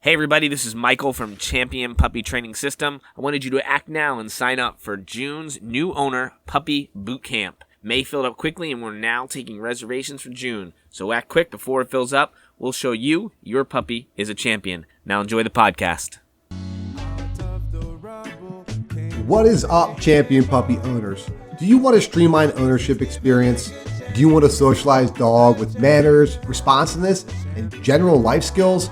Hey everybody, this is Michael from Champion Puppy Training System. I wanted you to act now and sign up for June's new owner puppy boot camp. May filled up quickly and we're now taking reservations for June. So act quick before it fills up. We'll show you your puppy is a champion. Now enjoy the podcast. What is up, champion puppy owners? Do you want a streamlined ownership experience? Do you want a socialized dog with manners, responsiveness, and general life skills?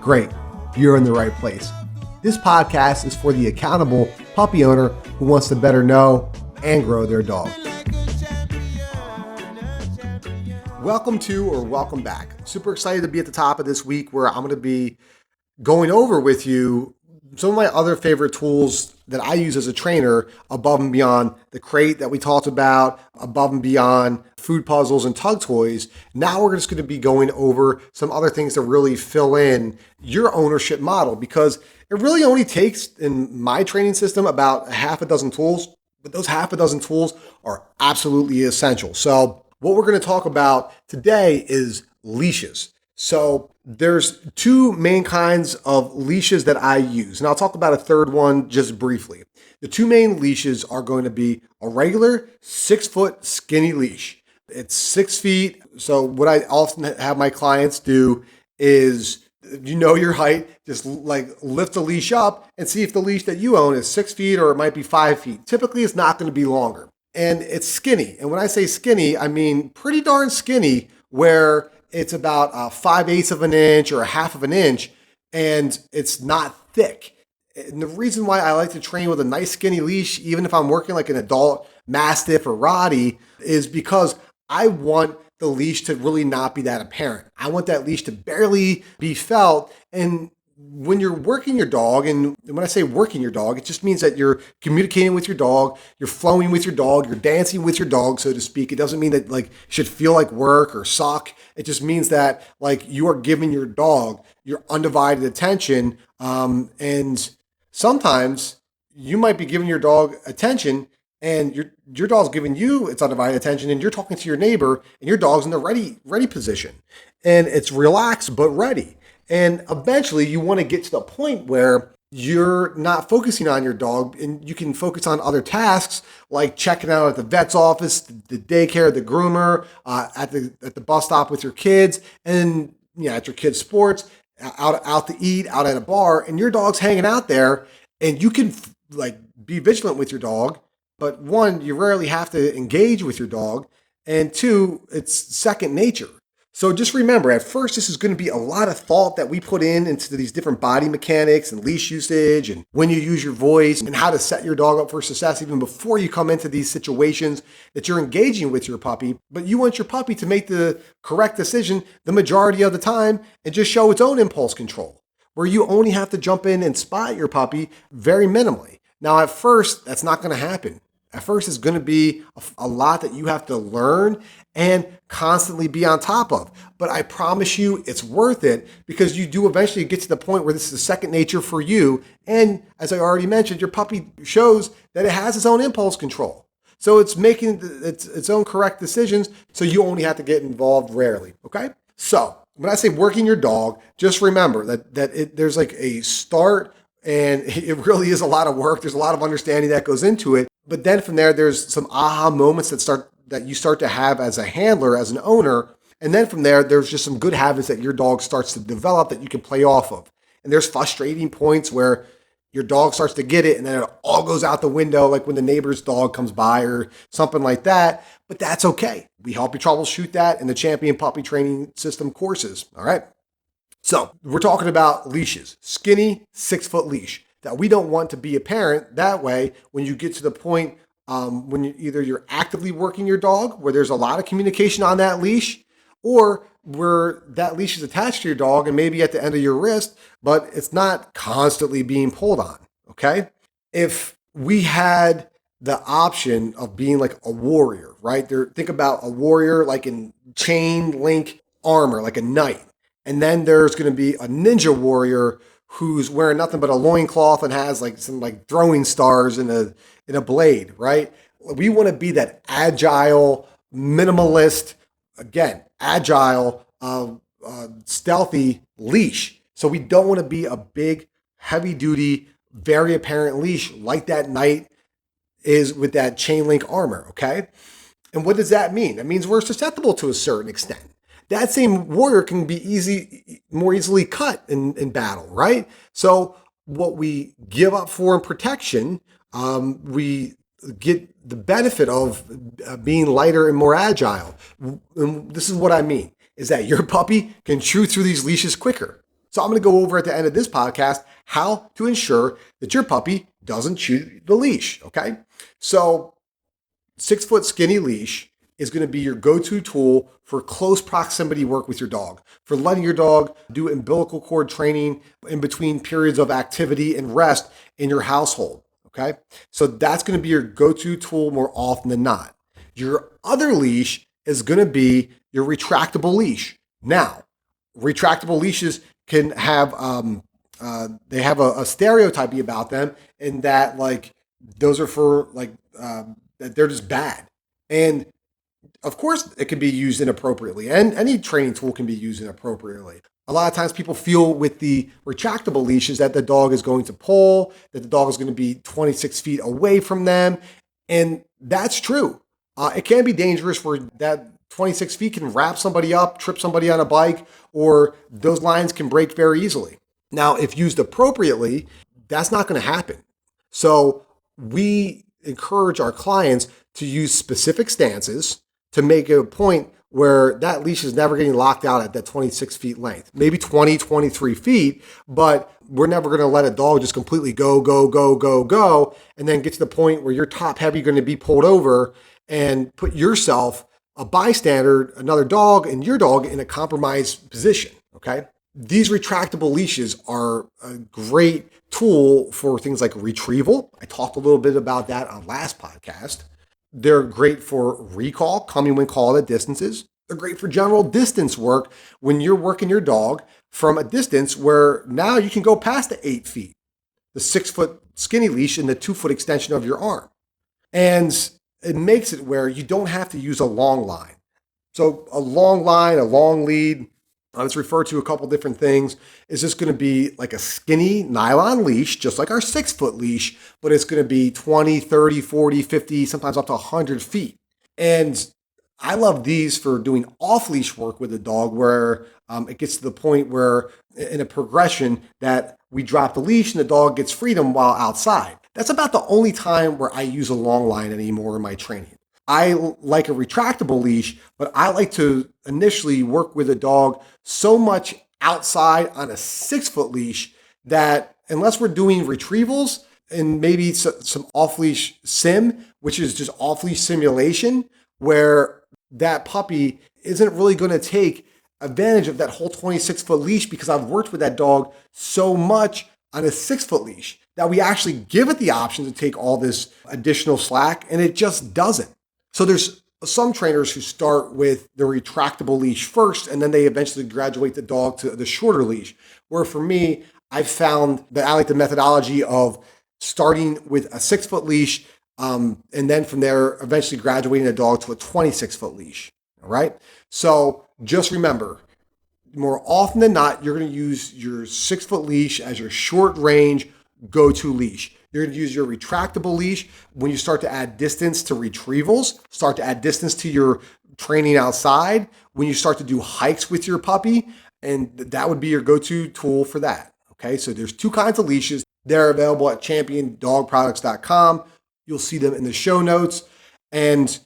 Great, you're in the right place. This podcast is for the accountable puppy owner who wants to better know and grow their dog. Welcome to or welcome back. Super excited to be at the top of this week where I'm going to be going over with you some of my other favorite tools that I use as a trainer above and beyond the crate that we talked about, above and beyond food puzzles and tug toys. Now we're just going to be going over some other things to really fill in your ownership model, because it really only takes, in my training system, about a half a dozen tools, but those half a dozen tools are absolutely essential. So what we're going to talk about today is leashes. So there's two main kinds of leashes that I use, and I'll talk about a third one just briefly. The two main leashes are going to be a regular 6-foot skinny leash. It's 6 feet. So what I often have my clients do is, you know your height, just like lift the leash up and see if the leash that you own is 6 feet or it might be 5 feet. Typically, it's not going to be longer. And it's skinny. And when I say skinny, I mean pretty darn skinny, where it's about 5/8 of an inch or a half of an inch, and it's not thick. And the reason why I like to train with a nice skinny leash, even if I'm working like an adult Mastiff or Rottie, is because I want the leash to really not be that apparent. I want that leash to barely be felt. And when you're working your dog, and when I say working your dog, it just means that you're communicating with your dog, you're flowing with your dog, you're dancing with your dog, so to speak. It doesn't mean that like it should feel like work or suck. It just means that like you are giving your dog your undivided attention. And sometimes you might be giving your dog attention and your dog's giving you its undivided attention, and you're talking to your neighbor and your dog's in the ready position. And it's relaxed but ready. And eventually you want to get to the point where you're not focusing on your dog and you can focus on other tasks like checking out at the vet's office, the daycare, the groomer, at the bus stop with your kids, and at your kids' sports, out to eat, out at a bar, and your dog's hanging out there, and you can like be vigilant with your dog. But one, you rarely have to engage with your dog, and two, it's second nature. So just remember, at first, this is going to be a lot of thought that we put into these different body mechanics and leash usage and when you use your voice and how to set your dog up for success even before you come into these situations that you're engaging with your puppy. But you want your puppy to make the correct decision the majority of the time and just show its own impulse control, where you only have to jump in and spot your puppy very minimally. Now, at first, that's not going to happen. At first, it's going to be a lot that you have to learn and constantly be on top of. But I promise you it's worth it, because you do eventually get to the point where this is second nature for you. And as I already mentioned, your puppy shows that it has its own impulse control. So it's making its own correct decisions. So you only have to get involved rarely. Okay? So when I say working your dog, just remember that there's like a start, and it really is a lot of work. There's a lot of understanding that goes into it. But then from there, there's some aha moments that you start to have as a handler, as an owner. And then from there, there's just some good habits that your dog starts to develop that you can play off of. And there's frustrating points where your dog starts to get it and then it all goes out the window, like when the neighbor's dog comes by or something like that. But that's okay. We help you troubleshoot that in the Champion Puppy Training System courses. All right. So we're talking about leashes, skinny 6-foot leash that we don't want to be apparent. That way, when you get to the point when you're actively working your dog, where there's a lot of communication on that leash, or where that leash is attached to your dog and maybe at the end of your wrist, but it's not constantly being pulled on, okay? If we had the option of being like a warrior, right? Think about a warrior like in chain link armor, like a knight. And then there's going to be a ninja warrior who's wearing nothing but a loincloth and has like some like throwing stars in a blade, right? We want to be that agile, minimalist, again, agile, stealthy leash So we don't want to be a big, heavy duty, very apparent leash like that Knight is with that chain link armor, okay? And what does that mean? That means we're susceptible to a certain extent. That same warrior can be more easily cut in battle, right? So what we give up for in protection, we get the benefit of being lighter and more agile. And this is what I mean, is that your puppy can chew through these leashes quicker. So I'm going to go over at the end of this podcast how to ensure that your puppy doesn't chew the leash, okay? So 6 foot skinny leash is going to be your go-to tool for close proximity work with your dog, for letting your dog do umbilical cord training in between periods of activity and rest in your household, okay? So that's going to be your go-to tool more often than not. Your other leash is going to be your retractable leash. Now, retractable leashes can have, they have a stereotype about them in that, like, those are for, like, that they're just bad. And of course, it can be used inappropriately, and any training tool can be used inappropriately. A lot of times people feel with the retractable leashes that the dog is going to pull, that the dog is going to be 26 feet away from them. And that's true. It can be dangerous where that 26 feet can wrap somebody up, trip somebody on a bike, or those lines can break very easily. Now, if used appropriately, that's not going to happen. So we encourage our clients to use specific stances to make a point where that leash is never getting locked out at that 26 feet length, maybe 20, 23 feet, but we're never going to let a dog just completely go, and then get to the point where you're top heavy going to be pulled over and put yourself, a bystander, another dog, and your dog in a compromised position, okay? These retractable leashes are a great tool for things like retrieval. I talked a little bit about that on last podcast. They're great for recall, coming when called at distances. They're great for general distance work when you're working your dog from a distance where now you can go past the 8 feet, the 6 foot skinny leash and the 2 foot extension of your arm. And it makes it where you don't have to use a long line. So a long line, a long lead, it's referred to a couple different things. Is just going to be like a skinny nylon leash, just like our 6 foot leash, but it's going to be 20, 30, 40, 50, sometimes up to 100 feet. And I love these for doing off-leash work with a dog where it gets to the point where in a progression that we drop the leash and the dog gets freedom while outside. That's about the only time where I use a long line anymore in my training. I like a retractable leash, but I like to initially work with a dog so much outside on a 6 foot leash that unless we're doing retrievals and maybe some off-leash sim, which is just off-leash simulation, where that puppy isn't really going to take advantage of that whole 26 foot leash because I've worked with that dog so much on a 6 foot leash that we actually give it the option to take all this additional slack, and it just doesn't. So there's some trainers who start with the retractable leash first, and then they eventually graduate the dog to the shorter leash. Where for me, I've found that I like the methodology of starting with a 6 foot leash, and then from there, eventually graduating the dog to a 26 foot leash. All right. So just remember, more often than not, you're going to use your 6 foot leash as your short range go-to leash. You're going to use your retractable leash when you start to add distance to retrievals, start to add distance to your training outside, when you start to do hikes with your puppy, and that would be your go-to tool for that. Okay, so there's 2 kinds of leashes. They're available at championdogproducts.com. You'll see them in the show notes. And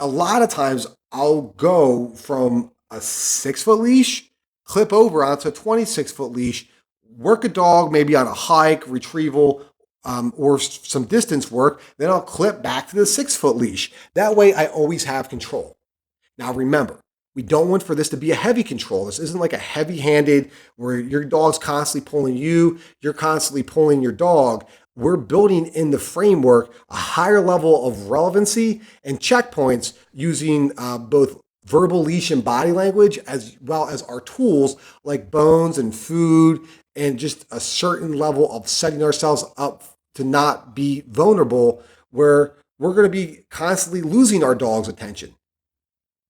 a lot of times I'll go from a 6 foot leash, clip over onto a 26 foot leash, work a dog maybe on a hike, retrieval, or some distance work, then I'll clip back to the 6 foot leash. That way I always have control. Now remember, we don't want for this to be a heavy control. This isn't like a heavy-handed where your dog's constantly pulling you, you're constantly pulling your dog. We're building in the framework a higher level of relevancy and checkpoints using both verbal leash and body language, as well as our tools like bones and food, and just a certain level of setting ourselves up to not be vulnerable where we're going to be constantly losing our dog's attention.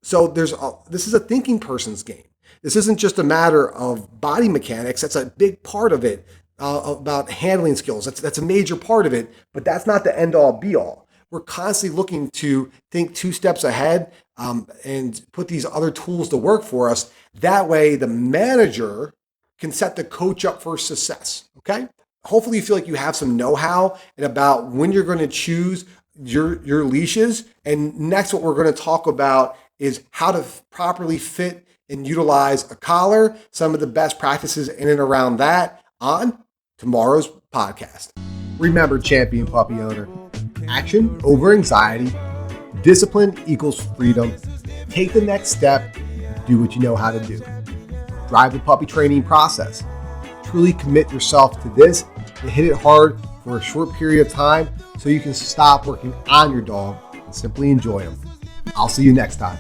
So this is a thinking person's game. This isn't just a matter of body mechanics. That's a big part of it, about handling skills. That's a major part of it, but that's not the end all be all. We're constantly looking to think 2 steps ahead and put these other tools to work for us. That way, the manager can set the coach up for success, okay? Hopefully you feel like you have some know-how and about when you're going to choose your leashes. And next, what we're going to talk about is how to properly fit and utilize a collar, some of the best practices in and around that on tomorrow's podcast. Remember, champion puppy owner, action over anxiety, discipline equals freedom. Take the next step, do what you know how to do. Drive the puppy training process. Truly commit yourself to this and hit it hard for a short period of time so you can stop working on your dog and simply enjoy them. I'll see you next time.